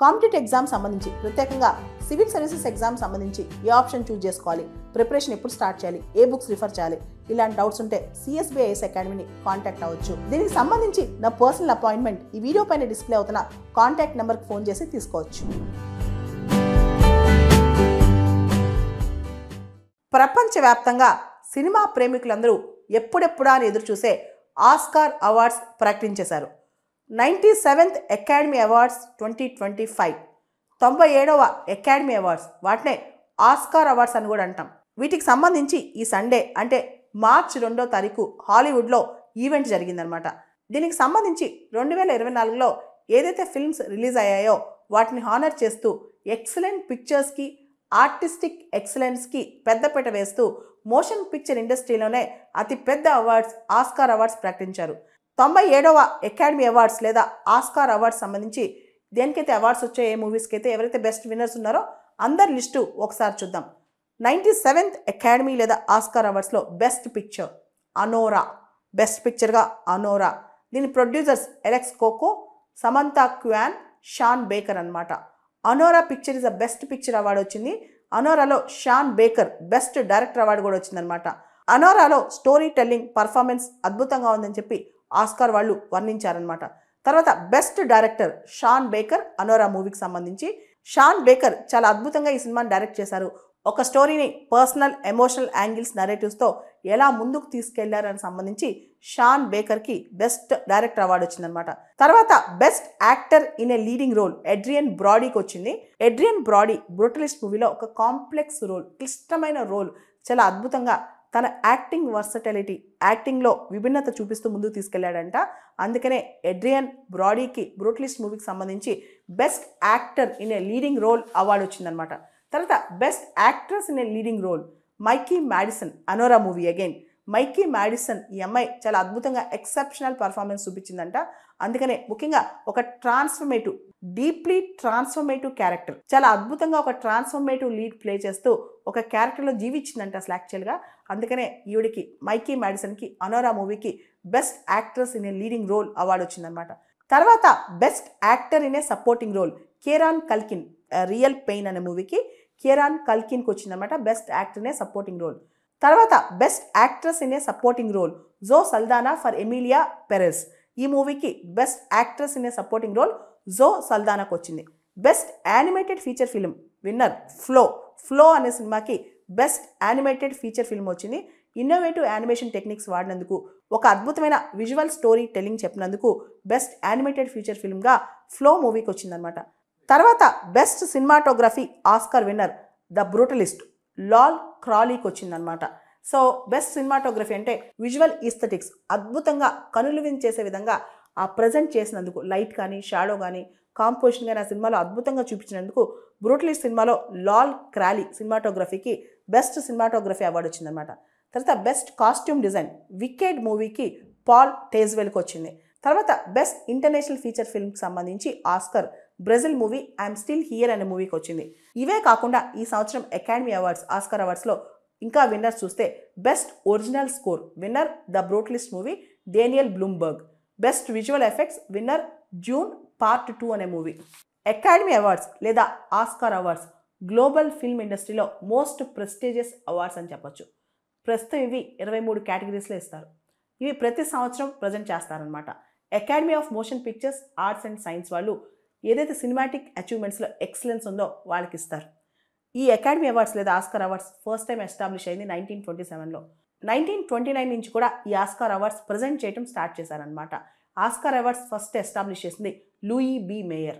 Competitive exam సంబంధించి ప్రత్యేకంగా civil services exam సంబంధించి ఏ ఆప్షన్ చూస్ చేసుకోవాలి, ప్రిపరేషన్ ఎప్పుడు స్టార్ట్ చేయాలి, ఏ బుక్స్ రిఫర్ చేయాలి, ఇలాంటి డౌట్స్ ఉంటే CSBIS అకాడమీని కాంటాక్ట్ అవ్వచ్చు. దీనికి సంబంధించి నా పర్సనల్ అపాయింట్మెంట్ ఈ వీడియో పైన డిస్ప్లే అవుతున్న కాంటాక్ట్ నెంబర్కి ఫోన్ చేసి తీసుకోవచ్చు. ప్రపంచవ్యాప్తంగా సినిమా ప్రేమికులందరూ ఎప్పుడెప్పుడా అని ఎదురు చూసే ఆస్కార్ అవార్డ్స్ ప్రకటించేశారు. 97th అకాడమీ అవార్డ్స్ 2025, 97వ అకాడమీ అవార్డ్స్, వాటినే ఆస్కార్ అవార్డ్స్ అని కూడా అంటాం. వీటికి సంబంధించి ఈ సండే అంటే మార్చి 2వ తారీఖు హాలీవుడ్లో ఈవెంట్ జరిగిందనమాట. దీనికి సంబంధించి 2024లో ఏదైతే ఫిల్మ్స్ రిలీజ్ అయ్యాయో వాటిని హానర్ చేస్తూ ఎక్సలెంట్ పిక్చర్స్కి, ఆర్టిస్టిక్ ఎక్సలెన్స్కి పెద్దపీట వేస్తూ మోషన్ పిక్చర్ ఇండస్ట్రీలోనే అతిపెద్ద అవార్డ్స్ ఆస్కార్ అవార్డ్స్ ప్రకటించారు. 97వ అకాడమీ అవార్డ్స్ లేదా ఆస్కార్ అవార్డ్స్ సంబంధించి దేనికైతే అవార్డ్స్ వచ్చాయో, ఏ మూవీస్కి అయితే ఎవరైతే బెస్ట్ విన్నర్స్ ఉన్నారో అందరి లిస్టు ఒకసారి చూద్దాం. 97th అకాడమీ లేదా ఆస్కార్ అవార్డ్స్లో బెస్ట్ పిక్చర్ అనోరా, బెస్ట్ పిక్చర్గా అనోరా. దీని producers Alex Coco, Samantha Quan, Sean Baker అనమాట. Anora picture is a best picture award వచ్చింది. అనోరాలో Sean Baker best director award కూడా వచ్చిందనమాట. అనోరాలో స్టోరీ టెల్లింగ్ పర్ఫార్మెన్స్ అద్భుతంగా ఉందని చెప్పి ఆస్కార్ వాళ్ళు వర్ణించారనమాట. తర్వాత best director Sean Baker Anora మూవీకి సంబంధించి. షాన్ బేకర్ చాలా అద్భుతంగా ఈ సినిమాని డైరెక్ట్ చేశారు. ఒక స్టోరీని పర్సనల్ ఎమోషనల్ యాంగిల్స్ నరేటివ్స్తో ఎలా ముందుకు తీసుకెళ్లారని సంబంధించి షాన్ బేకర్కి బెస్ట్ డైరెక్టర్ అవార్డు వచ్చిందనమాట. తర్వాత best actor in a leading role Adrien బ్రాడీకి వచ్చింది. ఎడ్రియన్ బ్రాడీ బ్రూటలిస్ట్ మూవీలో ఒక కాంప్లెక్స్ రోల్, క్లిష్టమైన రోల్ చాలా అద్భుతంగా తన యాక్టింగ్ వర్సటిలిటీ, యాక్టింగ్లో విభిన్నత చూపిస్తూ ముందుకు తీసుకెళ్లాడంట. అందుకనే ఎడ్రియన్ బ్రాడీకి బ్రూటలిస్ట్ మూవీకి సంబంధించి best actor in a leading role award వచ్చిందనమాట. తర్వాత best actress in a leading role Mikey Madison, Anora movie again. Mikey Madison ఈ అమ్మాయి చాలా అద్భుతంగా ఎక్సెప్షనల్ పర్ఫార్మెన్స్ చూపించిందంట. అందుకనే ముఖ్యంగా ఒక ట్రాన్స్ఫర్మేటివ్, డీప్లీ ట్రాన్స్ఫర్మేటివ్ క్యారెక్టర్, చాలా అద్భుతంగా ఒక ట్రాన్స్ఫర్మేటివ్ లీడ్ ప్లే చేస్తూ ఒక క్యారెక్టర్లో జీవించిందంట అసలు యాక్చువల్గా. అందుకనే ఈవిడికి మైకీ మ్యాడిసన్కి అనోరా మూవీకి best actress in a leading role award వచ్చిందనమాట. తర్వాత best actor in a supporting role Kieran Culkin, real pain అనే మూవీకి కీరాన్ కల్కిన్కి వచ్చిందనమాట best actor in a supporting role. తర్వాత best actress in a supporting role Zoe Saldana for Emilia Perez. ఈ మూవీకి best actress in a supporting role Zoe సల్దానాకు వచ్చింది. Best animated feature film winner Flow అనే సినిమాకి best animated feature film వచ్చింది. Innovative animation techniques వాడినందుకు, ఒక అద్భుతమైన విజువల్ స్టోరీ టెల్లింగ్ చెప్పినందుకు బెస్ట్ యానిమేటెడ్ ఫీచర్ ఫిల్మ్గా ఫ్లో మూవీకి వచ్చిందనమాట. తర్వాత best cinematography Oscar winner the Brutalist Lol క్రాలీకి వచ్చిందనమాట. సో బెస్ట్ సినిమాటోగ్రఫీ అంటే విజువల్ ఈస్థెటిక్స్, అద్భుతంగా కనులు వించేసే విధంగా ఆ ప్రజెంట్ చేసినందుకు, లైట్ కానీ షాడో కానీ కాంపోజిషన్ కానీ ఆ సినిమాలో అద్భుతంగా చూపించినందుకు బ్రూటలిస్ట్ సినిమాలో లాల్ క్రాలీ సినిమాటోగ్రఫీకి బెస్ట్ సినిమాటోగ్రఫీ అవార్డు వచ్చిందనమాట. తర్వాత బెస్ట్ కాస్ట్యూమ్ డిజైన్ వికెడ్ మూవీకి పాల్ టేజ్వెల్కి వచ్చింది. తర్వాత బెస్ట్ ఇంటర్నేషనల్ ఫీచర్ ఫిల్మ్కి సంబంధించి Oscar Brazil movie I'm still here అనే మూవీకి వచ్చింది. ఇవే కాకుండా ఈ సంవత్సరం అకాడమీ అవార్డ్స్ ఆస్కర్ అవార్డ్స్లో ఇంకా విన్నర్స్ చూస్తే best original score winner the brutalist movie Daniel Bloomberg. Best visual effects winner June part 2 అనే మూవీ. అకాడమీ అవార్డ్స్ లేదా ఆస్కార్ అవార్డ్స్ గ్లోబల్ ఫిల్మ్ ఇండస్ట్రీలో మోస్ట్ ప్రెస్టీజియస్ అవార్డ్స్ అని చెప్పొచ్చు. ప్రస్తుతం ఇవి 23 కేటగిరీస్లో ఇస్తారు. ఇవి ప్రతి సంవత్సరం ప్రజెంట్ చేస్తారనమాట. Academy of motion pictures, arts and science వాళ్ళు ఏదైతే సినిమాటిక్ అచీవ్మెంట్స్లో ఎక్సలెన్స్ ఉందో వాళ్ళకి ఇస్తారు. ఈ అకాడమీ అవార్డ్స్ లేదా Oscar awards first time establish అయింది 1927లో. 1929 నుంచి కూడా ఈ ఆస్కార్ అవార్డ్స్ ప్రజెంట్ చేయడం స్టార్ట్ చేశారనమాట. ఆస్కార్ అవార్డ్స్ ఫస్ట్ ఎస్టాబ్లిష్ చేసింది లూయి బి మేయర్.